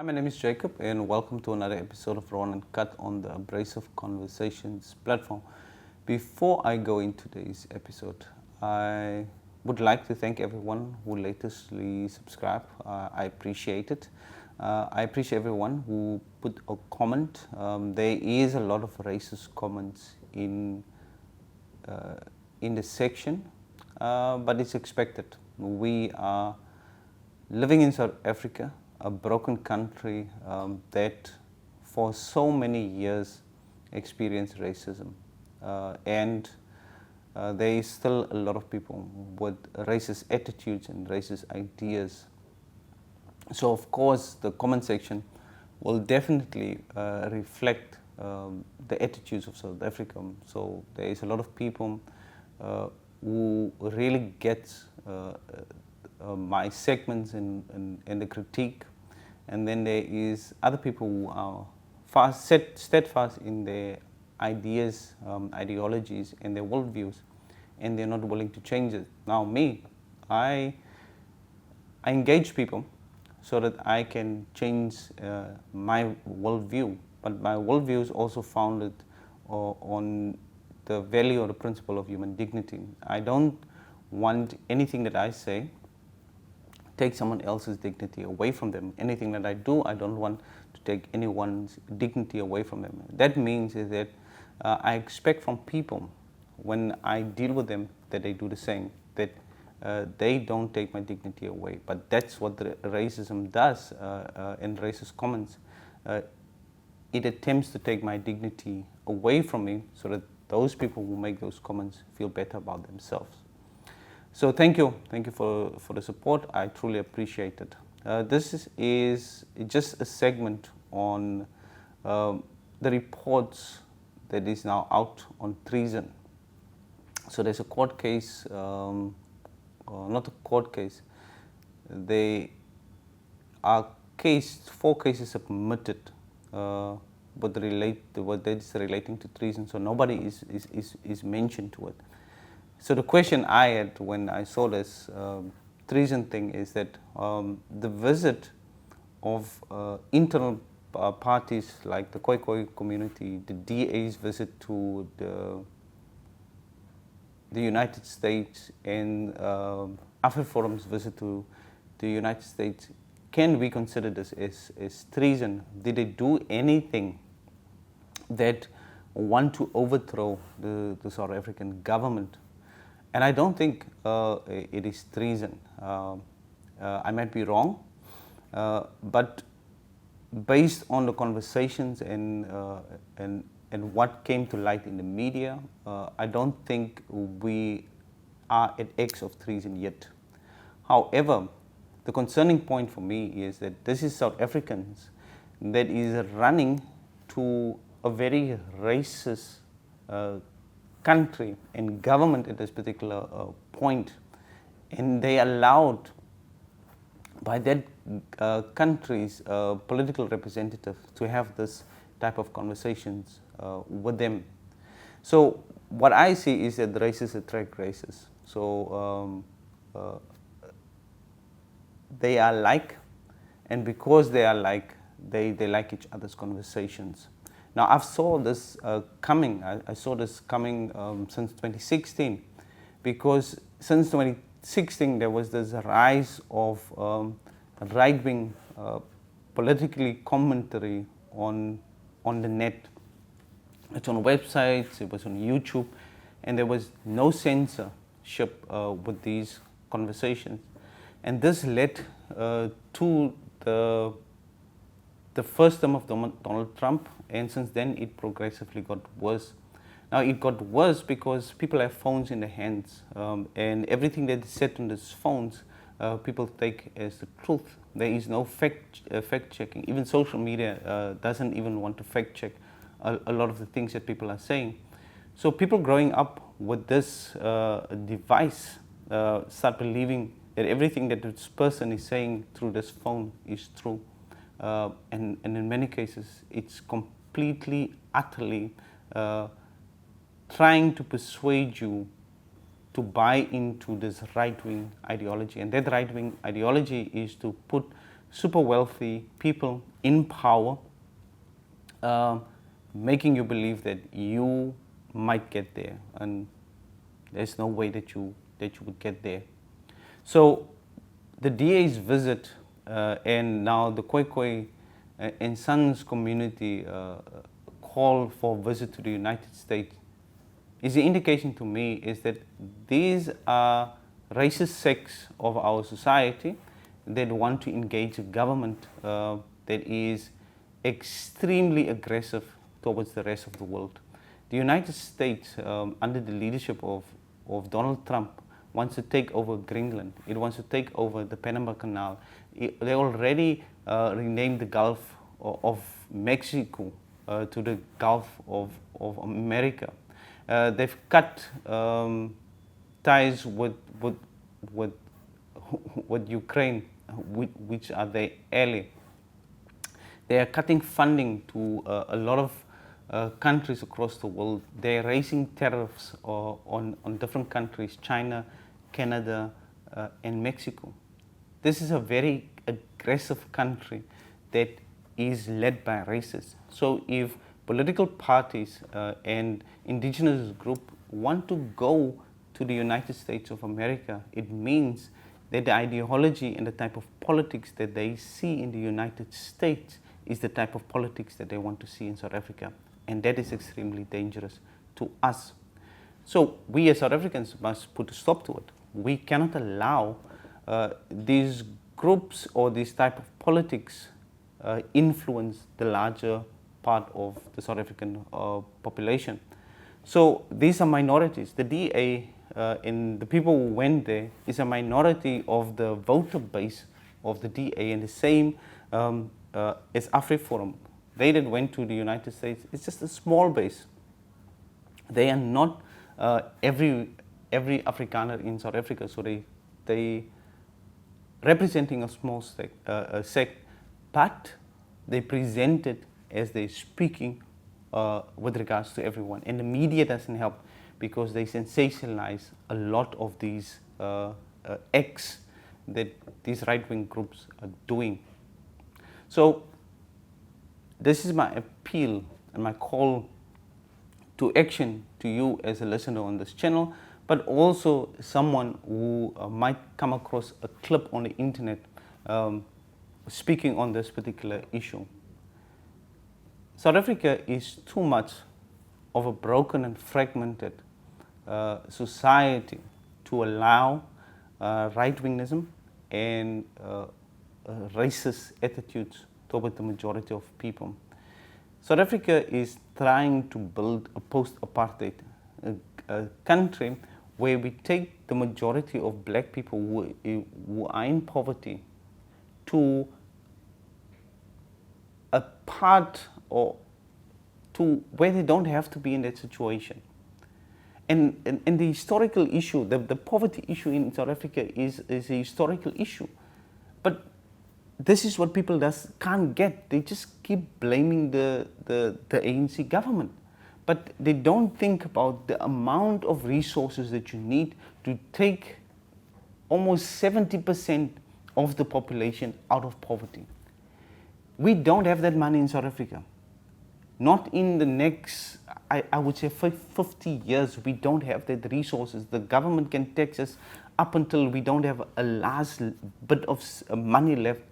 Hi, my name is Jacob and welcome to another episode of Uncut on the Abrasive Conversations platform. Before I go into today's episode, I would like to thank everyone who latestly subscribed. I appreciate it. I appreciate everyone who put a comment. There is a lot of racist comments in this section, but it's expected. We are living in South Africa, a broken country that for so many years experienced racism. And there is still a lot of people with racist attitudes and racist ideas. So of course the comment section will definitely reflect the attitudes of South Africa. So there is a lot of people who really get my segments and the critique, and then there is other people who are steadfast in their ideas, ideologies, and their worldviews, and they're not willing to change it. Now me, I engage people so that I can change my worldview, but my worldview is also founded on the value or the principle of human dignity. I don't want anything that I say take someone else's dignity away from them. Anything that I do, I don't want to take anyone's dignity away from them. That means is that I expect from people, when I deal with them, that they do the same, that they don't take my dignity away. But that's what the racism does in racist comments. It attempts to take my dignity away from me so that those people who make those comments feel better about themselves. So thank you for the support. I truly appreciate it. This is just a segment on the reports that is now out on treason. So there's a court case, not a court case. They are four cases submitted what is relating to treason. So nobody is mentioned to it. So the question I had when I saw this treason thing is that the visit of internal parties like the Cloete community, the DA's visit to the United States, and AfriForum's visit to the United States, can we consider this as treason? Did they do anything that want to overthrow the South African government? And I don't think it is treason. I might be wrong, but based on the conversations and what came to light in the media, I don't think we are at X of treason yet. However, the concerning point for me is that this is South Africans that is running to a very racist country and government at this particular point, and they allowed by that country's political representative to have this type of conversations with them. So what I see is that racists attract racists. So they are like, and because they are like, they like each other's conversations. Now I saw this coming. I saw this coming since 2016, because since 2016 there was this rise of right-wing politically commentary on the net. It's on websites, it was on YouTube, and there was no censorship with these conversations. And this led to the first term of Donald Trump, and since then it progressively got worse. Now it got worse because people have phones in their hands, and everything that is said on these phones, people take as the truth. There is no fact checking. Even social media doesn't even want to fact check a lot of the things that people are saying. So people growing up with this device start believing that everything that this person is saying through this phone is true. And in many cases, it's completely, utterly trying to persuade you to buy into this right-wing ideology. And that right-wing ideology is to put super wealthy people in power, making you believe that you might get there, and there's no way that you would get there. So the DA's visit and now the Cloete and Sons community call for a visit to the United States is the indication to me is that these are racist sects of our society that want to engage a government that is extremely aggressive towards the rest of the world. The United States, under the leadership of Donald Trump, wants to take over Greenland. It wants to take over the Panama Canal. They already renamed the Gulf of Mexico to the Gulf of America. They've cut ties with Ukraine, which are their ally. They are cutting funding to a lot of countries across the world. They're raising tariffs on different countries, China, Canada, and Mexico. This is a very aggressive country that is led by racists. So if political parties and indigenous groups want to go to the United States of America, it means that the ideology and the type of politics that they see in the United States is the type of politics that they want to see in South Africa. And that is extremely dangerous to us. So we as South Africans must put a stop to it. We cannot allow these groups or this type of politics influence the larger part of the South African population. So these are minorities. The DA and the people who went there is a minority of the voter base of the DA, and the same as AfriForum. They that went to the United States, it's just a small base. They are not every Afrikaner in South Africa, so they representing a small sect, but they present it as they're speaking with regards to everyone. And the media doesn't help because they sensationalize a lot of these acts that these right-wing groups are doing. So this is my appeal and my call to action to you as a listener on this channel, but also someone who might come across a clip on the internet speaking on this particular issue. South Africa is too much of a broken and fragmented society to allow right-wingism and racist attitudes toward the majority of people. South Africa is trying to build a post-apartheid country where we take the majority of black people who are in poverty to a part or to where they don't have to be in that situation. And the historical issue, the poverty issue in South Africa is a historical issue. But this is what people can't get. They just keep blaming the ANC government. But they don't think about the amount of resources that you need to take almost 70% of the population out of poverty. We don't have that money in South Africa. Not in the next, I would say 50 years, we don't have that resources. The government can tax us up until we don't have a last bit of money left,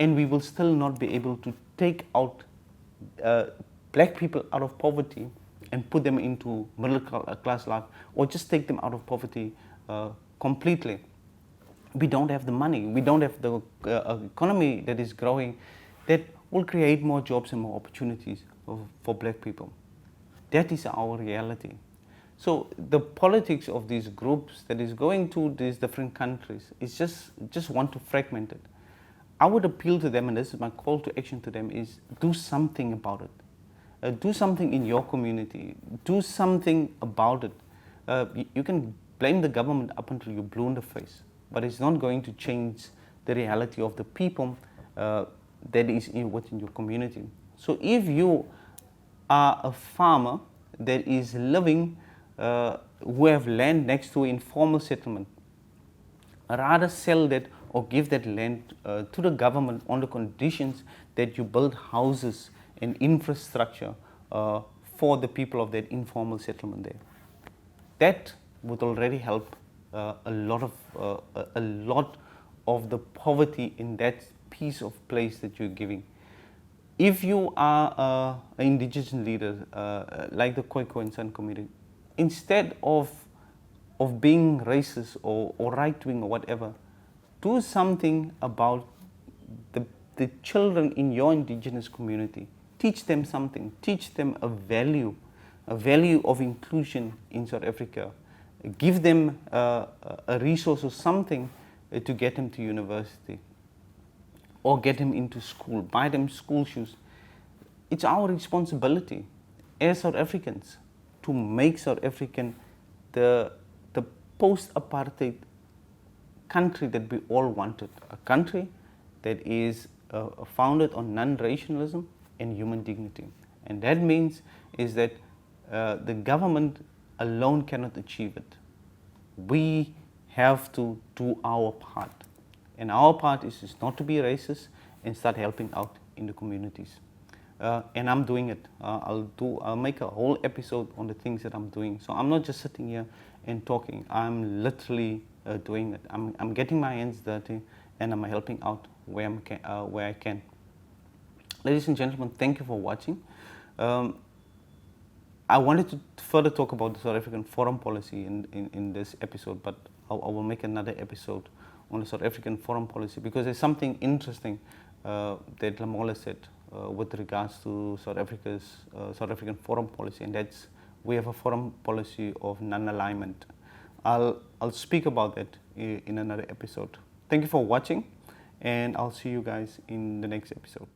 and we will still not be able to take out black people out of poverty and put them into middle class life, or just take them out of poverty completely. We don't have the money. We don't have the economy that is growing that will create more jobs and more opportunities for black people. That is our reality. So the politics of these groups that is going to these different countries is just want to fragment it. I would appeal to them, and this is my call to action to them, is do something about it. Do something in your community. Do something about it. You can blame the government up until you're blue in the face, but it's not going to change the reality of the people that is within your community. So if you are a farmer that is living, who have land next to an informal settlement, rather sell that or give that land to the government on the conditions that you build houses and infrastructure for the people of that informal settlement there. That would already help a lot of the poverty in that piece of place that you're giving. If you are an indigenous leader like the Cloete and San community, instead of being racist or right-wing or whatever, do something about the children in your indigenous community. Teach them something. Teach them a value of inclusion in South Africa. Give them a resource or something to get them to university or get them into school. Buy them school shoes. It's our responsibility as South Africans to make South African the post-apartheid country that we all wanted. A country that is founded on non-racialism and human dignity. And that means is that the government alone cannot achieve it. We have to do our part. And our part is not to be racist and start helping out in the communities. And I'm doing it. I'll make a whole episode on the things that I'm doing. So I'm not just sitting here and talking. I'm literally doing it. I'm getting my hands dirty and I'm helping out where I can. Ladies and gentlemen, thank you for watching. I wanted to further talk about the South African foreign policy in this episode, but I will make another episode on the South African foreign policy because there's something interesting that Lamola said with regards to South African foreign policy, and that's we have a foreign policy of non-alignment. I'll speak about that in another episode. Thank you for watching, and I'll see you guys in the next episode.